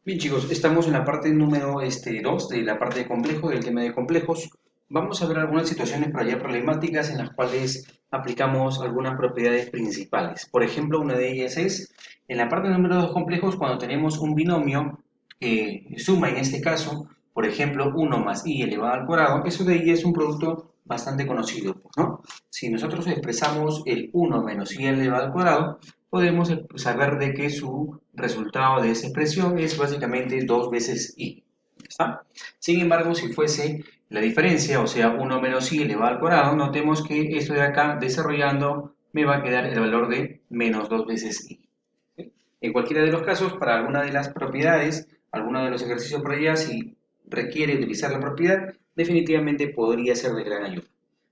Bien chicos, estamos en la parte número 2 de la parte de complejos, del tema de complejos. Vamos a ver algunas situaciones por allá problemáticas en las cuales aplicamos algunas propiedades principales. Por ejemplo, una de ellas es, en la parte número 2 complejos, cuando tenemos un binomio que suma en este caso, por ejemplo, uno más i elevado al cuadrado, eso de ahí es un producto bastante conocido, pues, ¿no? Si nosotros expresamos el uno menos i elevado al cuadrado, podemos saber de que su resultado de esa expresión es básicamente 2 veces i. ¿Está? Sin embargo, si fuese la diferencia, o sea, uno menos i elevado al cuadrado, notemos que esto de acá, desarrollando, me va a quedar el valor de menos 2 veces i. ¿Sí? En cualquiera de los casos, para alguna de las propiedades, alguno de los ejercicios por allá, si requiere utilizar la propiedad, definitivamente podría ser de gran ayuda.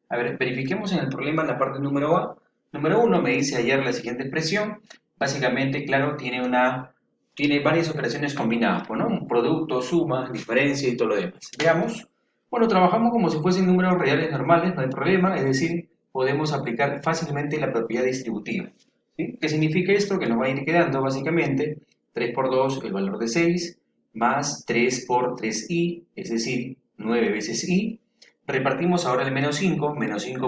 A ver, verifiquemos en el problema en la parte número A. Número 1 me dice hallar la siguiente expresión. Básicamente, claro, tiene varias operaciones combinadas, pues, ¿no? Un producto, suma, diferencia y todo lo demás. Veamos. Bueno, trabajamos como si fuesen números reales normales, no hay problema, es decir, podemos aplicar fácilmente la propiedad distributiva. ¿Sí? ¿Qué significa esto? Que nos va a ir quedando básicamente 3 por 2, el valor de 6, más 3 por 3i, es decir, 9 veces i. Repartimos ahora el menos 5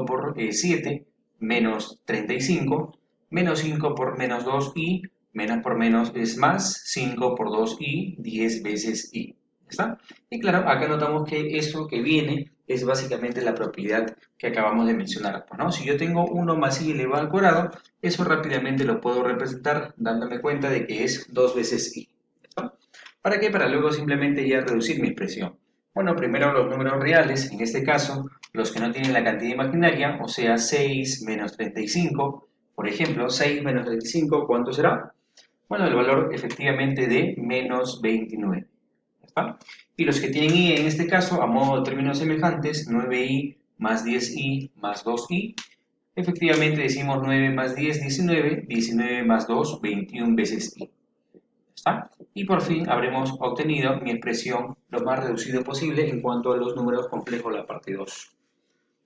por 7, menos 35, menos 5 por menos 2i, menos por menos es más, 5 por 2i, 10 veces i. ¿Está? Y claro, acá notamos que eso que viene es básicamente la propiedad que acabamos de mencionar, pues, ¿no? Si yo tengo 1 más i elevado al cuadrado, eso rápidamente lo puedo representar dándome cuenta de que es 2 veces i. ¿Está? ¿Para qué? Para luego simplemente ya reducir mi expresión. Bueno, primero los números reales, en este caso, los que no tienen la cantidad imaginaria, o sea, 6 menos 35, por ejemplo, 6 menos 35, ¿cuánto será? Bueno, el valor efectivamente de menos 29. ¿Está? Y los que tienen i en este caso, a modo de términos semejantes, 9i más 10i más 2i, efectivamente decimos 9 más 10, 19, 19 más 2, 21 veces i. ¿Está? Y por fin habremos obtenido mi expresión lo más reducido posible en cuanto a los números complejos, la parte 2.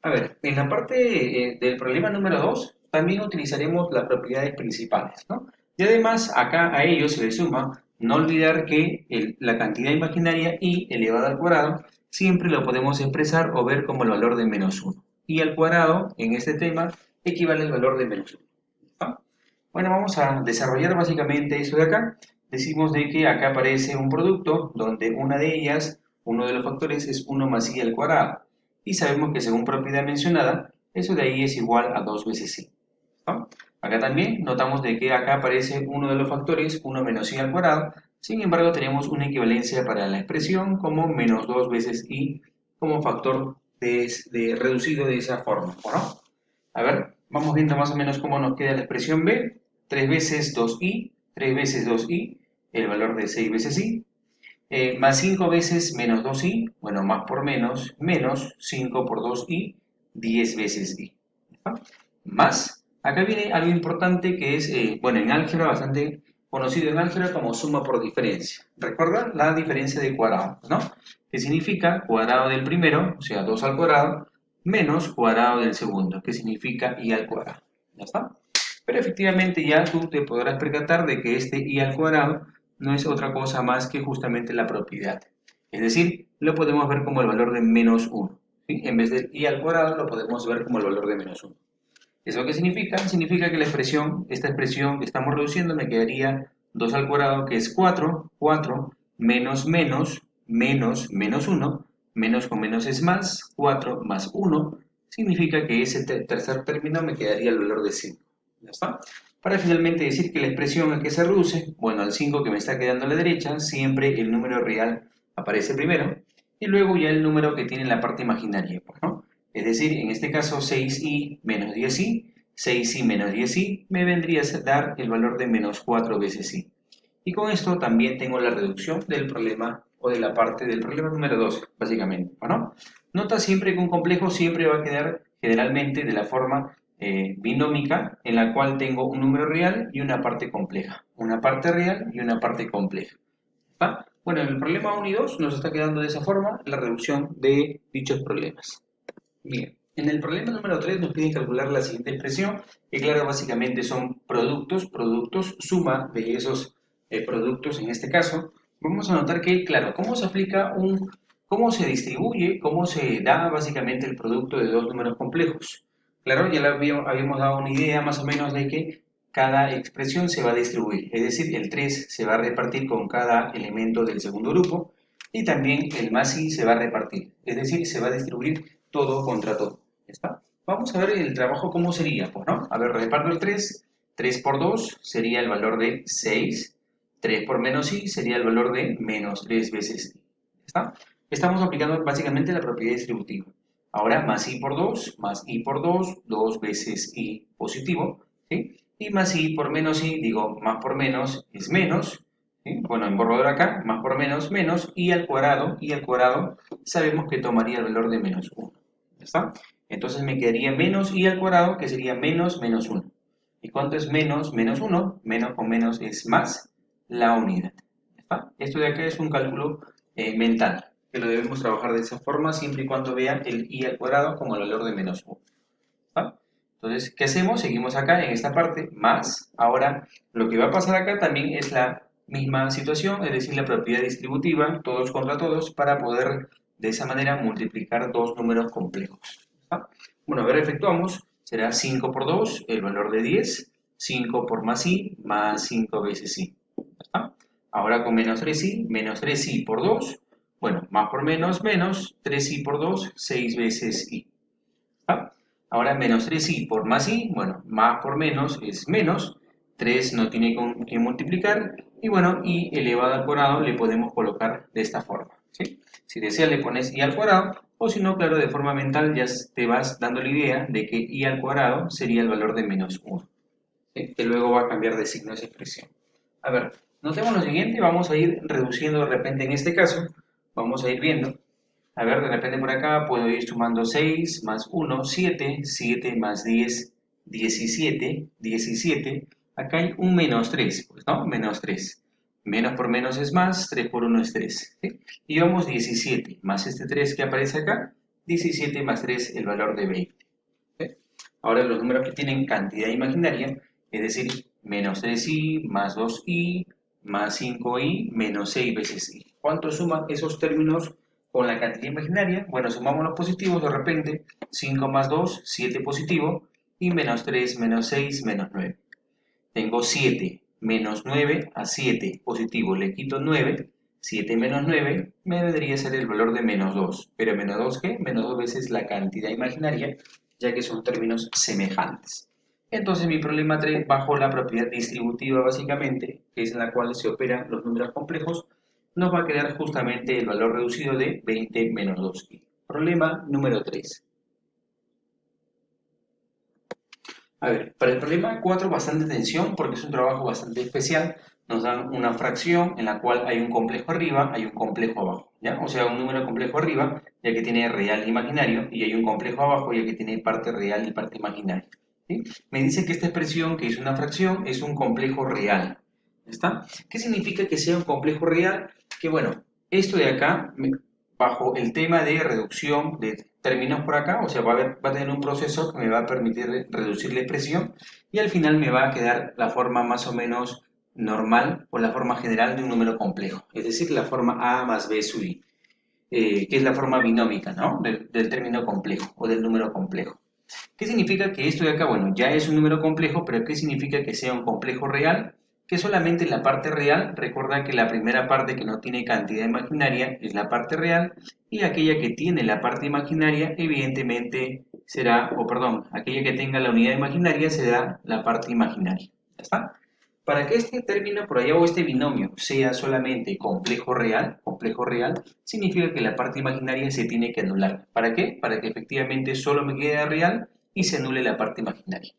A ver, en la parte del problema número 2 también utilizaremos las propiedades principales, ¿no? Y además acá a ello se le suma no olvidar que la cantidad imaginaria i elevada al cuadrado siempre lo podemos expresar o ver como el valor de menos 1. Y al cuadrado en este tema equivale al valor de menos 1. ¿Ah? Bueno, vamos a desarrollar básicamente eso de acá. Decimos de que acá aparece un producto donde una de ellas, uno de los factores es 1 más i al cuadrado. Y sabemos que según propiedad mencionada, eso de ahí es igual a 2 veces i. ¿No? Acá también notamos de que acá aparece uno de los factores, 1 menos i al cuadrado. Sin embargo, tenemos una equivalencia para la expresión como menos 2 veces i como factor reducido de esa forma, ¿no? A ver, vamos viendo más o menos cómo nos queda la expresión b. 3 veces 2i, 3 veces 2i, el valor de 6 veces i, más 5 veces menos 2i, bueno, más por menos 5 por 2i, 10 veces i. ¿Está? Más, acá viene algo importante que es, bueno, en álgebra bastante conocido en álgebra como suma por diferencia. ¿Recuerda? La diferencia de cuadrados, ¿no? Que significa cuadrado del primero, o sea, 2 al cuadrado, menos cuadrado del segundo, que significa i al cuadrado. ¿Ya está? Pero efectivamente ya tú te podrás percatar de que este i al cuadrado no es otra cosa más que justamente la propiedad. Es decir, lo podemos ver como el valor de menos 1. ¿Sí? En vez del i al cuadrado lo podemos ver como el valor de menos 1. ¿Eso qué significa? Significa que esta expresión que estamos reduciendo me quedaría 2 al cuadrado, que es 4, 4, menos menos, menos 1, menos con menos es más, 4 más 1, significa que ese tercer término me quedaría el valor de 5. ¿Ya está? Para finalmente decir que la expresión a que se reduce, bueno, al 5 que me está quedando a la derecha, siempre el número real aparece primero, y luego ya el número que tiene la parte imaginaria, pues, ¿no? Es decir, en este caso 6i menos 10i, 6i menos 10i me vendría a dar el valor de menos 4 veces i. Y con esto también tengo la reducción del problema o de la parte del problema número 2, básicamente, ¿no? Nota siempre que un complejo siempre va a quedar generalmente de la forma binómica en la cual tengo un número real y una parte compleja. Una parte real y una parte compleja. ¿Va? Bueno, en el problema 1 y 2 nos está quedando de esa forma la reducción de dichos problemas. Bien, en el problema número 3 nos piden calcular la siguiente expresión, que claro, básicamente son productos, suma de esos productos en este caso. vamos a notar que, claro, cómo se distribuye, cómo se da básicamente el producto de dos números complejos. Claro, ya habíamos dado una idea más o menos de que cada expresión se va a distribuir, es decir, el 3 se va a repartir con cada elemento del segundo grupo y también el más i se va a repartir, es decir, se va a distribuir todo contra todo. ¿Ya está? Vamos a ver el trabajo cómo sería, pues, ¿no? A ver, reparto el 3, 3 por 2 sería el valor de 6. 3 por menos i sería el valor de menos 3 veces i. ¿Está? Estamos aplicando básicamente la propiedad distributiva. Ahora, más i por 2, más i por 2, 2 veces i positivo, ¿sí? Y más i por menos i, digo, más por menos es menos, ¿sí? Bueno, en borrador acá, más por menos, menos, y al cuadrado sabemos que tomaría el valor de menos 1. ¿Está? Entonces me quedaría menos i al cuadrado, que sería menos menos 1. ¿Y cuánto es menos menos 1? Menos con menos es más la unidad. ¿Está? Esto de acá es un cálculo mental, que lo debemos trabajar de esa forma siempre y cuando vean el i al cuadrado como el valor de menos 1. ¿Está? Entonces, ¿qué hacemos? Seguimos acá en esta parte, más. Ahora, lo que va a pasar acá también es la misma situación, es decir, la propiedad distributiva, todos contra todos, para poder de esa manera multiplicar dos números complejos. ¿Está? Bueno, a ver, efectuamos. Será 5 por 2, el valor de 10. 5 por más 5 veces i. ¿Está? Ahora con menos 3i por 2. Bueno, más por menos, menos 3i por 2, 6 veces i. ¿Ah? Ahora menos 3i por más i, bueno, más por menos es menos, 3 no tiene con qué multiplicar, y bueno, i elevado al cuadrado le podemos colocar de esta forma, ¿sí? Si deseas le pones i al cuadrado, o si no, claro, de forma mental ya te vas dando la idea de que i al cuadrado sería el valor de menos 1, ¿sí? Que luego va a cambiar de signo esa expresión. A ver, notemos lo siguiente, vamos a ir reduciendo de repente en este caso, vamos a ir viendo. A ver, de repente por acá puedo ir sumando 6 más 1, 7, 7 más 10, 17, 17. Acá hay un menos 3, pues, ¿no? Menos 3. Menos por menos es más, 3 por 1 es 3. ¿Sí? Y vamos 17, más este 3 que aparece acá, 17 más 3, el valor de 20. ¿Sí? Ahora los números que tienen cantidad imaginaria, es decir, menos 3i, más 2i, más 5i, menos 6 veces i. ¿Cuánto suman esos términos con la cantidad imaginaria? Bueno, sumamos los positivos de repente, 5 más 2, 7 positivo, y menos 3, menos 6, menos 9. Tengo 7 menos 9 a 7 positivo, le quito 9, 7 menos 9 me vendría a ser el valor de menos 2. ¿Pero menos 2 qué? Menos 2 veces la cantidad imaginaria, ya que son términos semejantes. Entonces mi problema 3, bajo la propiedad distributiva básicamente, que es en la cual se operan los números complejos, nos va a quedar justamente el valor reducido de 20 menos 2. Problema número 3. A ver, para el problema 4 bastante atención porque es un trabajo bastante especial. Nos dan una fracción en la cual hay un complejo arriba, hay un complejo abajo, ¿ya? O sea, un número complejo arriba, ya que tiene real e imaginario, y hay un complejo abajo, ya que tiene parte real y parte imaginaria, ¿sí? Me dice que esta expresión, que es una fracción, es un complejo real, ¿está? ¿Qué significa que sea un complejo real? Que bueno, esto de acá, bajo el tema de reducción de términos por acá, o sea, va a tener un proceso que me va a permitir reducir la expresión y al final me va a quedar la forma más o menos normal o la forma general de un número complejo, es decir, la forma a más b sub i, que es la forma binómica, ¿no? Del término complejo o del número complejo. ¿Qué significa que esto de acá, bueno, ya es un número complejo, pero qué significa que sea un complejo real? Que solamente la parte real, recuerda que la primera parte que no tiene cantidad imaginaria es la parte real y aquella que tiene la parte imaginaria evidentemente será, o perdón, aquella que tenga la unidad imaginaria será la parte imaginaria. ¿Ya está? Para que este término por allá o este binomio sea solamente complejo real, significa que la parte imaginaria se tiene que anular. ¿Para qué? Para que efectivamente solo me quede real y se anule la parte imaginaria.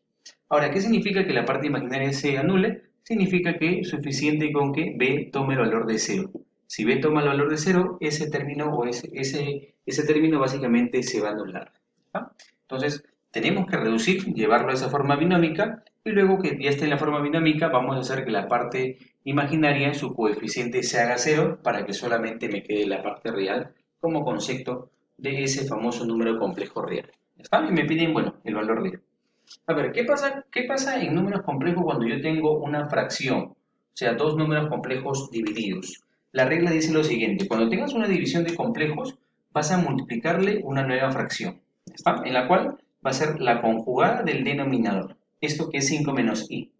Ahora, ¿qué significa que la parte imaginaria se anule? Significa que es suficiente con que b tome el valor de 0. Si b toma el valor de 0, ese término o ese término básicamente se va a anular. ¿Ah? Entonces, tenemos que reducir, llevarlo a esa forma binómica y luego que ya esté en la forma binómica vamos a hacer que la parte imaginaria, su coeficiente se haga 0 para que solamente me quede la parte real como concepto de ese famoso número complejo real. ¿Está? Y me piden, bueno, el valor de. A ver, qué pasa en números complejos cuando yo tengo una fracción? O sea, dos números complejos divididos. La regla dice lo siguiente, cuando tengas una división de complejos, vas a multiplicarle una nueva fracción, ¿está? En la cual va a ser la conjugada del denominador. Esto que es 5 menos i.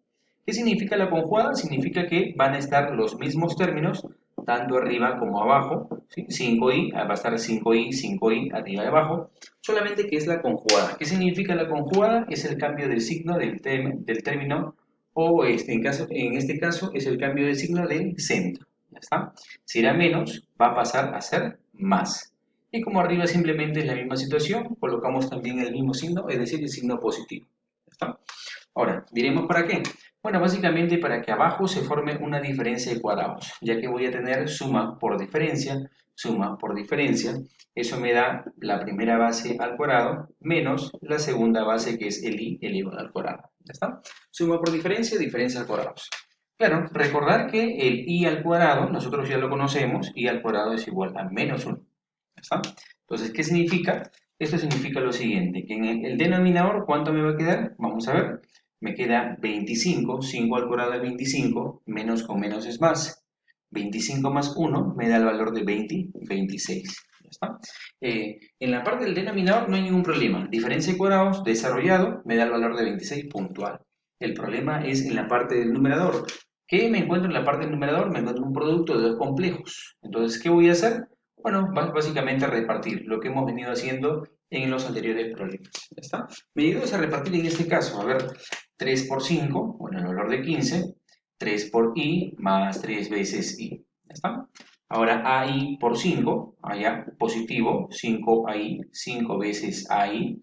¿Qué significa la conjugada? Significa que van a estar los mismos términos, tanto arriba como abajo, ¿sí? 5i, va a estar 5i, 5i, arriba y abajo, solamente que es la conjugada. ¿Qué significa la conjugada? Es el cambio de signo del término, o en este caso es el cambio de signo del centro. ¿Ya está? Si era menos, va a pasar a ser más. Y como arriba simplemente es la misma situación, colocamos también el mismo signo, es decir, el signo positivo. ¿Ya está? Ahora, diremos para qué. Bueno, básicamente para que abajo se forme una diferencia de cuadrados, ya que voy a tener suma por diferencia. Eso me da la primera base al cuadrado menos la segunda base que es el i elevado al cuadrado. ¿Ya está? Suma por diferencia, diferencia al cuadrado. Claro, recordar que el i al cuadrado, nosotros ya lo conocemos, i al cuadrado es igual a menos 1. ¿Ya está? Entonces, ¿qué significa? Esto significa lo siguiente, que en el denominador, ¿cuánto me va a quedar? Vamos a ver. Me queda 25, 5 al cuadrado de 25, menos con menos es más. 25 más 1 me da el valor de 20, 26. ¿Ya está? En la parte del denominador no hay ningún problema. Diferencia de cuadrados desarrollado me da el valor de 26 puntual. El problema es en la parte del numerador. ¿Qué me encuentro en la parte del numerador? Me encuentro un producto de dos complejos. Entonces, ¿qué voy a hacer? Bueno, básicamente repartir lo que hemos venido haciendo en los anteriores problemas. ¿Ya está? Me ayudas a repartir en este caso. A ver, 3 por 5, bueno, el valor de 15. 3 por i más 3 veces i. ¿Ya está? Ahora AI por 5, allá positivo, 5AI, 5 veces AI.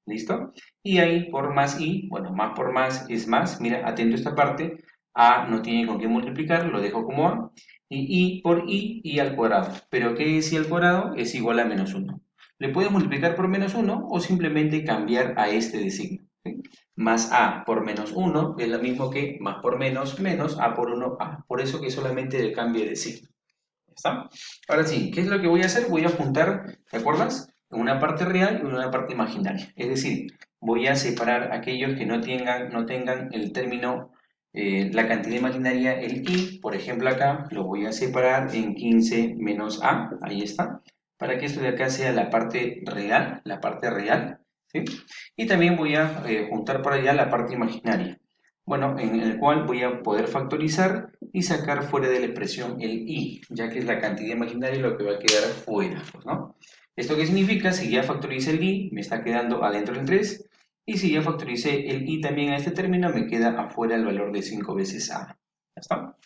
¿Listo? Y ahí por más i, bueno, más por más es más. Mira, atento a esta parte. A no tiene con qué multiplicar, lo dejo como a. Y i por i al cuadrado. ¿Pero qué es i al cuadrado? Es igual a menos 1. Le puedes multiplicar por menos 1 o simplemente cambiar a este de signo. ¿Sí? Más a por menos 1 es lo mismo que más por menos, menos a por 1 a. Por eso que solamente el cambio de signo. ¿Está? Ahora sí, ¿qué es lo que voy a hacer? Voy a juntar, ¿te acuerdas? Una parte real y una parte imaginaria. Es decir, voy a separar aquellos que no tengan el término, la cantidad imaginaria, el i. Por ejemplo, acá lo voy a separar en 15 menos a. Ahí está. Para que esto de acá sea la parte real, ¿sí? Y también voy a juntar por allá la parte imaginaria. Bueno, en el cual voy a poder factorizar y sacar fuera de la expresión el i, ya que es la cantidad imaginaria lo que va a quedar fuera, pues, ¿no? ¿Esto qué significa? Si ya factoricé el i, me está quedando adentro el 3, y si ya factoricé el i también a este término, me queda afuera el valor de 5 veces a. ¿Ya está?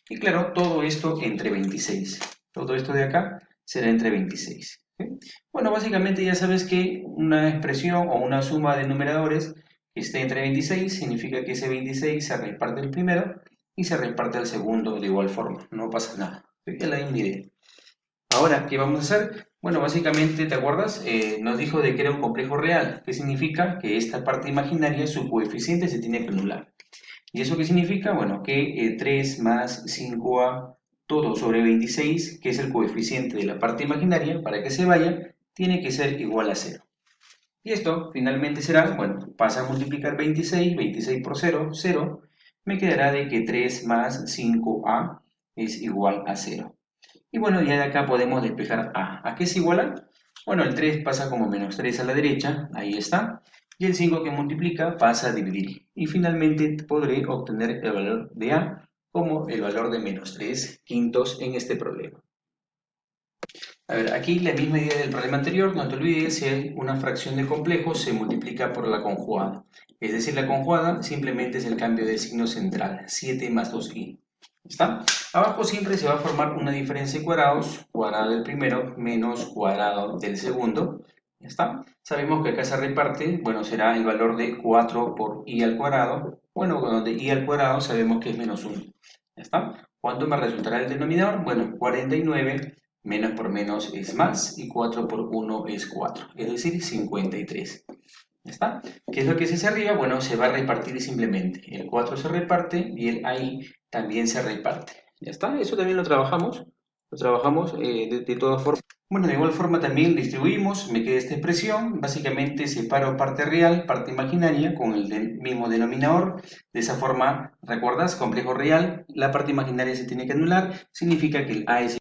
Y claro, todo esto entre 26. Todo esto de acá será entre 26. ¿Sí? Bueno, básicamente ya sabes que una expresión o una suma de numeradores que esté entre 26 significa que ese 26 se reparte el primero y se reparte al segundo de igual forma. No pasa nada. Es la misma idea. Ahora, ¿qué vamos a hacer? Bueno, básicamente, ¿te acuerdas? Nos dijo de que era un complejo real. ¿Qué significa? Que esta parte imaginaria, su coeficiente se tiene que anular. ¿Y eso qué significa? Bueno, que 3 más 5a todo sobre 26, que es el coeficiente de la parte imaginaria, para que se vaya, tiene que ser igual a 0. Y esto finalmente será, bueno, pasa a multiplicar 26, 26 por 0, 0, me quedará de que 3 más 5a es igual a 0. Y bueno, ya de acá podemos despejar a. ¿A qué es igual a? Bueno, el 3 pasa como menos 3 a la derecha, ahí está. Y el 5 que multiplica pasa a dividir. Y finalmente podré obtener el valor de a como el valor de menos 3 quintos en este problema. A ver, aquí la misma idea del problema anterior, no te olvides, si una fracción de complejo se multiplica por la conjugada. Es decir, la conjugada simplemente es el cambio de signo central, 7 más 2i. ¿Está? Abajo siempre se va a formar una diferencia de cuadrados, cuadrado del primero menos cuadrado del segundo. ¿Ya está? Sabemos que acá se reparte, bueno, será el valor de 4 por i al cuadrado. Bueno, donde i al cuadrado sabemos que es menos 1. ¿Ya está? ¿Cuánto me resultará el denominador? Bueno, 49 menos por menos es más y 4 por 1 es 4, es decir, 53. ¿Ya está? ¿Qué es lo que se hace arriba? Bueno, se va a repartir simplemente. El 4 se reparte y el ahí también se reparte. ¿Ya está? Eso también lo trabajamos de todas formas. Bueno, de igual forma también distribuimos, me queda esta expresión, básicamente separo parte real, parte imaginaria con el mismo denominador, de esa forma, ¿recuerdas? Complejo real, la parte imaginaria se tiene que anular, significa que el A es